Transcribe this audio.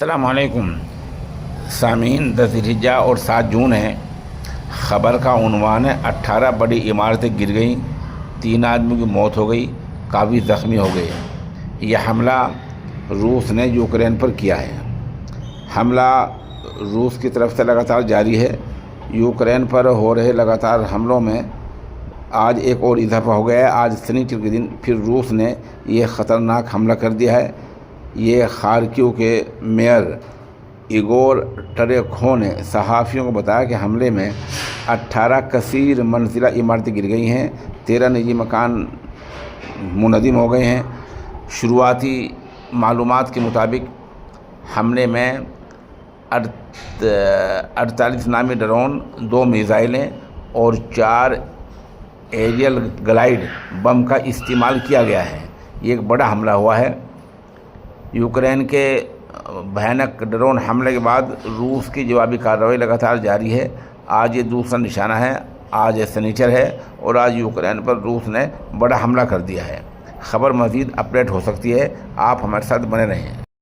السلام علیکم سامعین، 10 ذوالحجہ اور 7 جون ہے۔ خبر کا عنوان ہے 18 بڑی عمارتیں گر گئیں، 3 آدمیوں کی موت ہو گئی، کافی زخمی ہو گئے۔ یہ حملہ روس نے یوکرین پر کیا ہے۔ حملہ روس کی طرف سے لگاتار جاری ہے۔ یوکرین پر ہو رہے لگاتار حملوں میں آج ایک اور اضافہ ہو گیا ہے۔ آج سنیچر کے دن پھر روس نے یہ خطرناک حملہ کر دیا ہے۔ یہ خارکیو کے میئر ایگور ٹریکھو نے صحافیوں کو بتایا کہ حملے میں 18 کثیر منزلہ عمارتیں گر گئی ہیں، 13 نجی مکان منہدم ہو گئے ہیں۔ شروعاتی معلومات کے مطابق حملے میں 48 نامی ڈرون، 2 میزائلیں اور 4 ایریل گلائیڈ بم کا استعمال کیا گیا ہے۔ یہ ایک بڑا حملہ ہوا ہے۔ یوکرین کے بھیانک ڈرون حملے کے بعد روس کی جوابی کارروائی لگاتار جاری ہے۔ آج یہ دوسرا نشانہ ہے۔ آج سنیچر ہے اور آج یوکرین پر روس نے بڑا حملہ کر دیا ہے۔ خبر مزید اپڈیٹ ہو سکتی ہے، آپ ہمارے ساتھ بنے رہیں۔